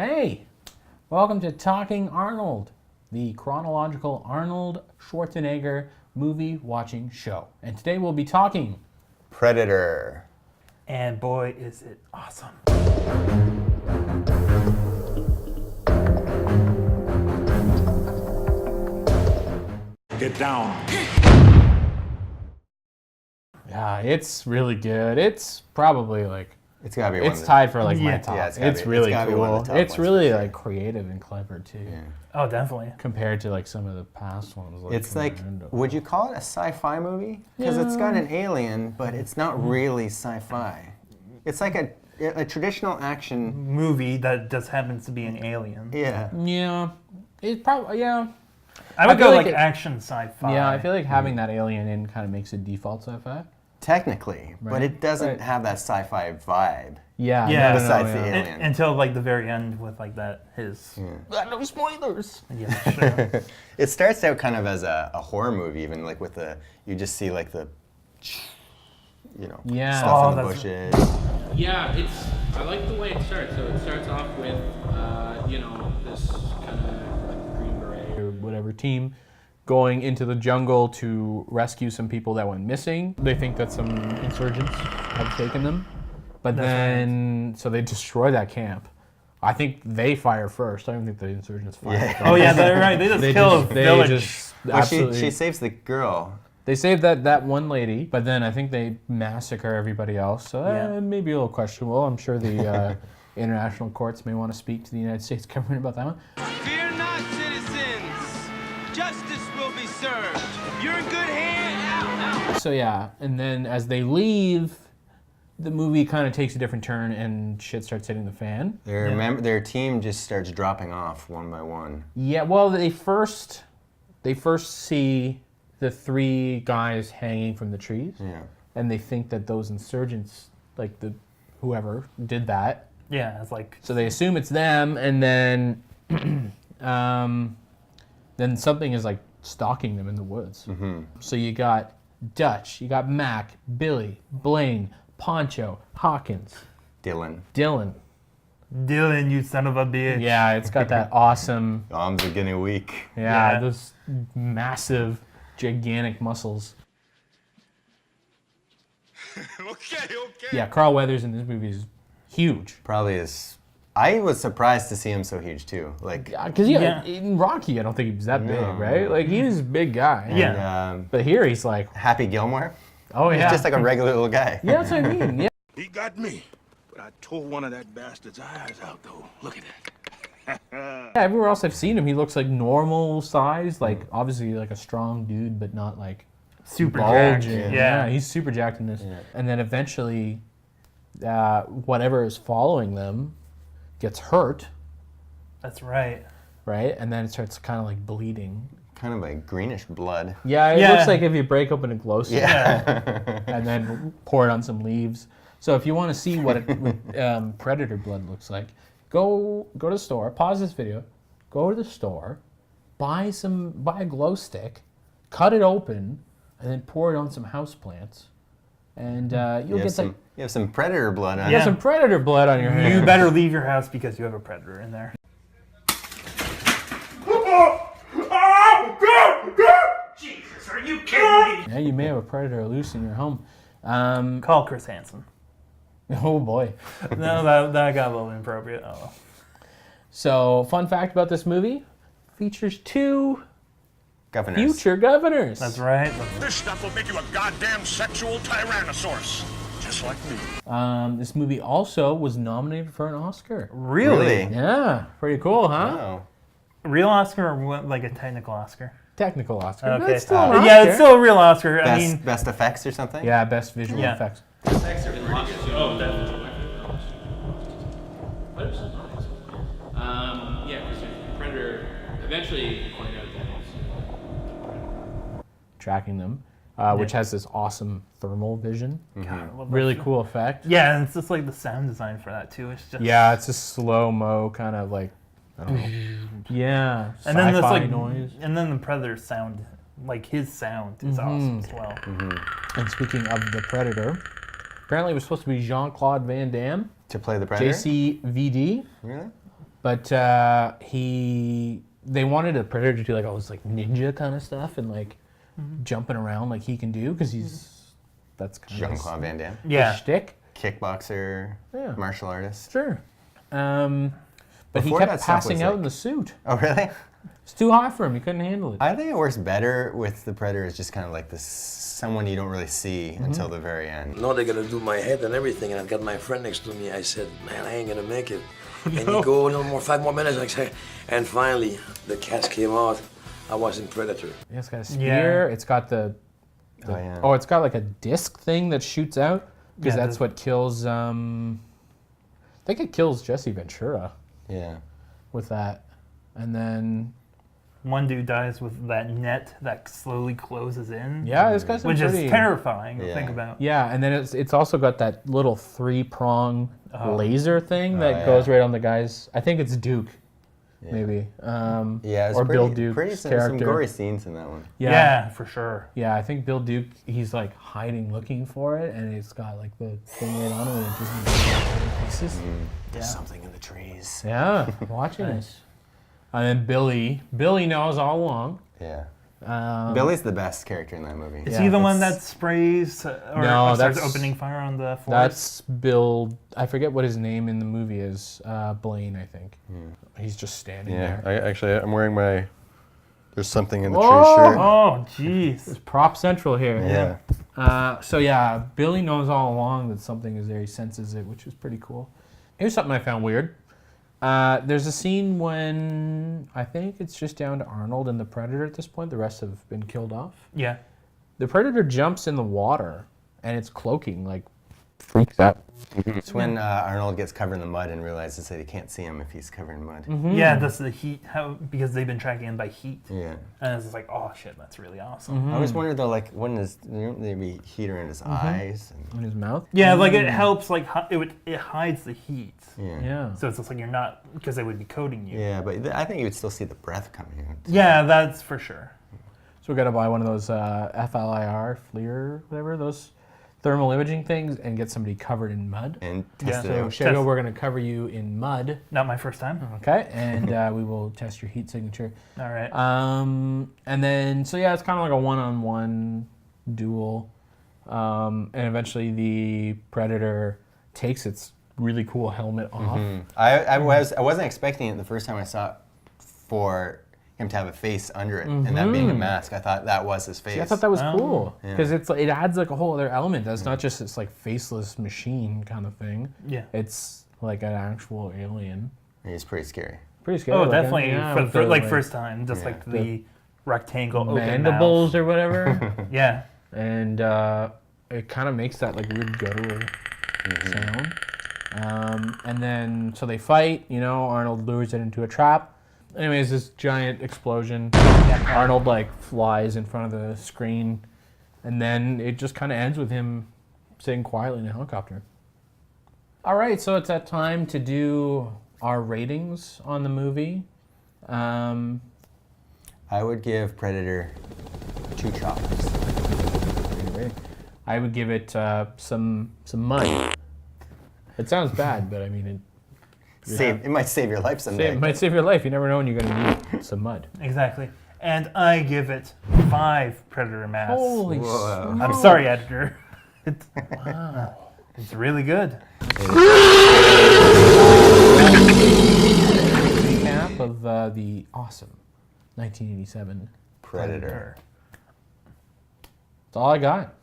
Hey, welcome to Talking Arnold, the chronological Arnold Schwarzenegger movie watching show. And today we'll be talking Predator. And boy, is it awesome. Get down. Yeah, it's really good. It's probably like It's gotta be one. it's tied for like my Yeah. top. Yeah, it's gotta it's be- really it's gotta be one cool. of the top It's ones really for sure. like creative and clever too, Oh, definitely. compared to like some of the past ones. It's like, would you call it a sci-fi movie? Because it's got an alien, but it's not really sci-fi. It's like a traditional action. Movie that just happens to be an alien. Yeah. Yeah, it probably I would feel go like like it- action sci-fi. Yeah, I feel like having that alien in kind of makes it default sci-fi. Technically, but Right. it doesn't Right. have that sci-fi vibe. Yeah, Yeah. Besides the yeah. alien. Until like the very end with like that his. No spoilers. Yeah, sure. It starts out kind of as a horror movie, even like with you just see like the, Yeah. stuff Oh, in the that's- bushes. Yeah, I like the way it starts. So it starts off with, this kind of Green Beret or whatever team going into the jungle to rescue some people that went missing. They think that some insurgents have taken them. But That's then, so they destroy that camp. I think they fire first. I don't think the insurgents fire Yeah. first. Oh yeah, they're right. They just kill a village. Well, Absolutely. she saves the girl. They saved that one lady, but then I think they massacre everybody else. So Yeah. maybe a little questionable. I'm sure the international courts may want to speak to the United States government about that one. Fear not, citizens. Justice will be served. You're in good hands. So yeah, and then as they leave, the movie kind of takes a different turn and shit starts hitting the fan. Their team just starts dropping off one by one. Yeah, well, they first see the three guys hanging from the trees, Yeah. and they think that those insurgents, like whoever did that. Yeah, it's like So they assume it's them, and then then something is like stalking them in the woods. Mm-hmm. So you got Dutch, you got Mac, Billy, Blaine, Poncho, Hawkins, Dillon. Dillon. Dillon, you son of a bitch. Yeah, it's got that awesome, Arms are getting weak. Yeah. those massive, gigantic muscles. Okay. Yeah, Carl Weathers in this movie is huge. Probably is. I was surprised to see him so huge too. Like, Because Yeah. in Rocky, I don't think he was that big, No. right? Like, he's a big guy. Yeah. and, But here he's like, Happy Gilmore. oh yeah. He's just like a regular little guy. Yeah, that's what I mean. Yeah. He got me. But I tore one of that bastard's eyes out, though. Look at that. Yeah, everywhere else I've seen him, he looks like normal size, like obviously like a strong dude, but not like Super jacked. bulging. Yeah. He's super jacked in this. And then eventually, whatever is following them gets hurt, That's right. right? And then it starts kind of like bleeding. Kind of like greenish blood. Yeah, it Yeah. looks like if you break open a glow stick Yeah. and then pour it on some leaves. So if you want to see what predator blood looks like, go to the store, pause this video, go to the store, buy a glow stick, cut it open, and then pour it on some houseplants, and you'll get You have some predator blood on you it. got some predator blood on your hands. You better leave your house because you have a predator in there. Jesus, are you kidding me? Yeah, you may have a predator loose in your home. Call Chris Hansen. Oh boy. No, that got a little inappropriate. Oh. So, fun fact about this movie, features 2 Governors. future governors. That's right. This stuff will make you a goddamn sexual tyrannosaurus. Just like me. This movie also was nominated for an Oscar. Really? Yeah, pretty cool, huh? Oh. Real Oscar or what, like a technical Oscar? Technical Oscar. Okay. But it's still an Yeah, Oscar. it's still a real Oscar. I mean, Best effects or something? Yeah, best visual Yeah. effects. oh, definitely. Yeah, because Predator eventually find out that tracking them, which has this awesome thermal vision. God, I love that Really shit. cool effect. Yeah, and it's just like the sound design for that too. It's just Yeah, it's a slow-mo kind of like, I don't know. Yeah, and then this sci-fi like noise. and then the Predator's sound, like his sound is awesome as well. And speaking of the Predator, apparently it was supposed to be Jean-Claude Van Damme, To play the predator? JCVD. Really? But they wanted a predator to do like all this like ninja kind of stuff and like jumping around like he can do because that's kind of Jean-Claude Van Damme. Yeah. shtick. Kickboxer, Yeah. martial artist. Sure. But he Before kept that stuff passing was out like- in the suit. Oh, really? It's too hot for him. He couldn't handle it. I think it works better with the Predator as just kind of like this someone you don't really see until the very end. No, they're gonna do my head and everything, and I've got my friend next to me. I said, man, I ain't gonna make it. And you go a little more, 5 more minutes, like say, and finally, the cast came out. I was in Predator. Yeah, it's got a spear. Yeah. It's got the Oh, yeah. it's got like a disc thing that shoots out because Yeah, that's what kills. I think it kills Jesse Ventura Yeah. with that, and then One dude dies with that net that slowly closes in. yeah, it's got some Which pretty, is terrifying to Yeah. think about. Yeah, and then it's also got that little 3-prong laser thing that yeah. goes right on the guy's. I think it's Duke, maybe. Yeah, it's or Bill pretty Duke's some character. gory scenes in that one. Yeah, for sure. Yeah, I think Bill Duke, he's like hiding looking for it, and it's got like the thing right on it, and it just makes pieces. There's something in the trees. Yeah, watching it. And then Billy knows all along. Yeah. Um, Billy's the best character in that movie. Is Yeah, he the one it's- that sprays or No, starts that's- opening fire on the forest? That's Bill. I forget what his name in the movie is. Blaine, I think. He's just standing Yeah, there. I'm wearing my "There's something in the Whoa! tree" shirt. Oh, jeez. It's Prop Central here. Yeah. So yeah, Billy knows all along that something is there. He senses it, which is pretty cool. Here's something I found weird. There's a scene when I think it's just down to Arnold and the Predator at this point. The rest have been killed off. Yeah. The Predator jumps in the water, and it's cloaking, like freaks out. It's when Arnold gets covered in the mud and realizes that he can't see him if he's covered in mud. Yeah, that's the heat. Because they've been tracking him by heat. Yeah. And it's just like, oh shit, that's really awesome. I always wondered though, like, wouldn't there be heater in his eyes? And, In his mouth. Yeah, like it helps, like it hides the heat. yeah. Yeah. So it's just like you're not, because they would be coating you. Yeah, but I think you would still see the breath coming out. Yeah, that's for sure. So we got to buy one of those FLIR, whatever, those thermal imaging things, and get somebody covered in mud. And Yeah. test it So out. Shago, we're going to cover you in mud, Not my first time. okay? And we will test your heat signature. All right. And then, so yeah, it's kind of like a one-on-one duel. And eventually the Predator takes its really cool helmet off. I wasn't expecting it the first time I saw it for him to have a face under it and that being a mask. I thought that was his face. See, I thought that was cool Yeah. because it adds like a whole other element. That's not just this like faceless machine kind of thing. Yeah. It's like an actual alien. He's pretty scary. Pretty scary. Oh, like, definitely. yeah, for with the, the, like first time, just like the rectangle open mandibles or whatever. mouth. Yeah. And it kind of makes that like weird guttural sound. And then so they fight. You know, Arnold lures it into a trap. Anyways, this giant explosion. Arnold like flies in front of the screen, and then it just kind of ends with him sitting quietly in a helicopter. All right, so it's that time to do our ratings on the movie. I would give Predator 2 choppers. I would give it some mud. It sounds bad, but I mean it. It might save your life someday. It might save your life. You never know when you're going to need some mud. Exactly. And I give it 5 Predator masks. Holy Whoa. I'm sorry, editor. It's really good. Recap of the awesome 1987 Predator. That's all I got.